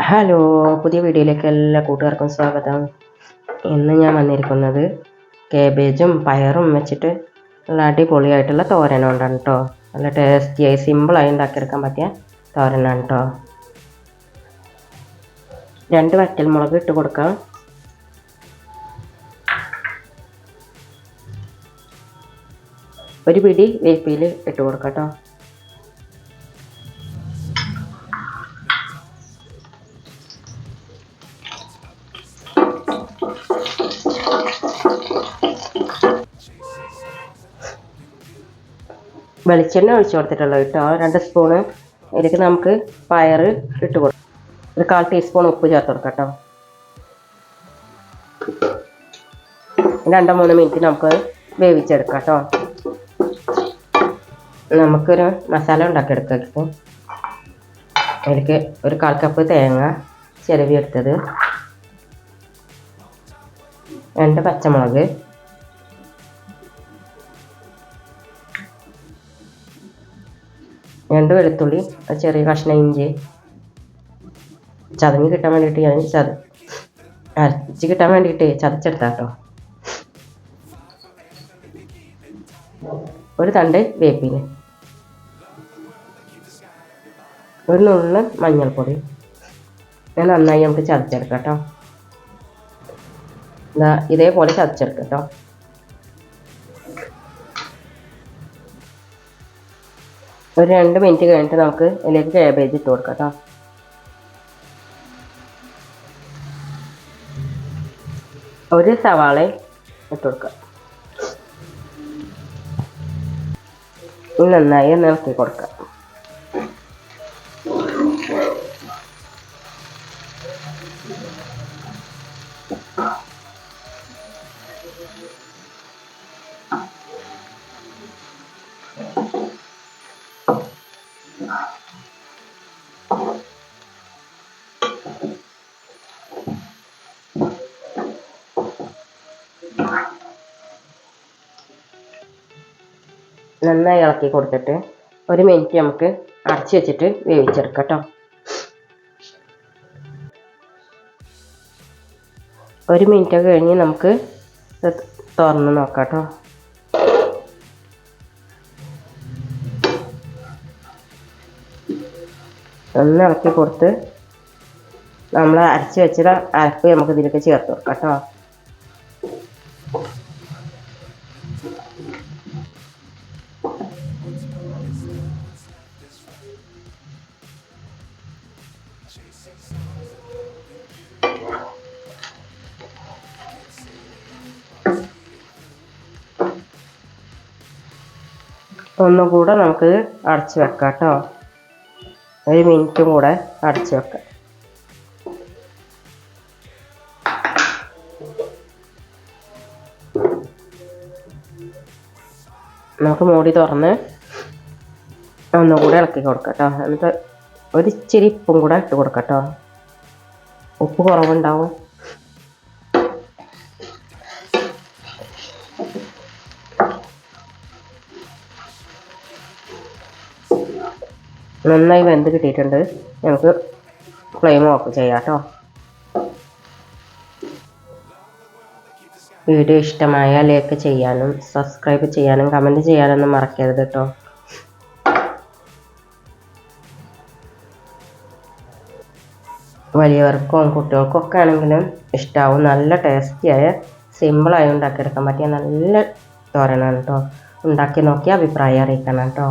Hello, പുതിയ വീഡിയോയിലേക്ക് എല്ലാ കൂട്ടുകാർക്കും സ്വാഗതം. ഇന്ന് ഞാൻ വന്നിരിക്കുന്നത് കേബേജും പയറും വെച്ചിട്ട് നല്ല അടിപൊളിയായിട്ടുള്ള തോരൻ കൊണ്ടാണ് കേട്ടോ. നല്ല ടേസ്റ്റിയായി സിമ്പിളായി ഉണ്ടാക്കിയെടുക്കാൻ പറ്റിയ തോരനാണ് കേട്ടോ. 2 വറ്റൽമുളക് ഇട്ട് കൊടുക്കാം. ഒരു പിടി വേപ്പില ഇട്ട് കൊടുക്കാം കേട്ടോ. വെളിച്ചെണ്ണ ഒഴിച്ച് കൊടുത്തിട്ടുള്ളത് കേട്ടോ. 2 സ്പൂണ്. ഇതിലേക്ക് നമുക്ക് പയർ ഇട്ട് കൊടുക്കാം. ഒരു 1/4 ടീസ്പൂൺ ഉപ്പ് ചേർത്ത് കൊടുക്കാം കേട്ടോ. 2-3 മിനിറ്റ് നമുക്ക് വേവിച്ചെടുക്കാം കേട്ടോ. നമുക്കൊരു മസാല ഉണ്ടാക്കിയെടുക്കാം. അതിലേക്ക് ഒരു 1/4 കപ്പ് തേങ്ങ ചിരവിയെടുത്തത്, 2 പച്ചമുളക്, 2 വെളുത്തുള്ളി, ചെറിയ കഷ്ണം ഇഞ്ചി ചതഞ്ഞ് കിട്ടാൻ വേണ്ടിയിട്ട് ഞാൻ അരച്ച് കിട്ടാൻ വേണ്ടിയിട്ട് ചതച്ചെടുത്താ കേട്ടോ. ഒരു തണ്ട് വേപ്പില, ഒരു നുള്ള് മഞ്ഞൾപ്പൊടി. ഞാൻ നന്നായി നമുക്ക് ചതച്ചെടുക്കാം കേട്ടോ. ഇതേപോലെ ചതച്ചെടുക്കാം കേട്ടോ. ഒരു 2 മിനിറ്റ് കഴിഞ്ഞിട്ട് നമുക്ക് ഇതിലേക്ക് കാബേജ് ഇട്ട് കൊടുക്കാം കേട്ടോ. ഒരു സവാള ഇട്ട് കൊടുക്കാം. നന്നായി ഇളക്കി കൊടുക്കാം. നന്നായി ഇളക്കി കൊടുത്തിട്ട് 1 മിനിറ്റ് നമുക്ക് അടച്ച് വെച്ചിട്ട് വേവിച്ചെടുക്കാം കേട്ടോ. 1 മിനിറ്റ് കഴിഞ്ഞ് നമുക്ക് തുറന്ന് നോക്കാം കേട്ടോ. ഒന്ന് ഇളക്കി കൊടുത്ത് നമ്മൾ അരച്ച് വെച്ചിട്ട് അരപ്പ് നമുക്ക് ഇതിലേക്ക് ചേർത്ത് കൊടുക്കാം കേട്ടോ. ഒന്നുകൂടെ നമുക്ക് അടച്ച് വെക്കാം കേട്ടോ. 1 മിനിറ്റും കൂടെ അടച്ച് വെക്കാം. നമുക്ക് മൂടി തുറന്ന് ഒന്നുകൂടെ ഇളക്കി കൊടുക്കാം കേട്ടോ. എന്നിട്ട് ഒരു ഇച്ചിരി ഉപ്പും കൂടെ ഇട്ട് കൊടുക്കാം കേട്ടോ. ഉപ്പ് കുറവുണ്ടാവും. നന്നായി വെന്ത് കിട്ടിയിട്ടുണ്ട്. നമുക്ക് ഫ്ലെയിം ഓഫ് ചെയ്യാം കേട്ടോ. വീഡിയോ ഇഷ്ടമായാൽ ലൈക്ക് ചെയ്യാനും സബ്സ്ക്രൈബ് ചെയ്യാനും കമൻറ്റ് ചെയ്യാനൊന്നും മറക്കരുത് കേട്ടോ. വലിയവർക്കും കുട്ടികൾക്കും ഒക്കെ ആണെങ്കിലും ഇഷ്ടമാവും. നല്ല ടേസ്റ്റിയായ സിമ്പിളായി ഉണ്ടാക്കിയെടുക്കാൻ പറ്റിയ നല്ല തോരനാണ് കേട്ടോ. ഉണ്ടാക്കി നോക്കി അഭിപ്രായം അറിയിക്കണം കേട്ടോ.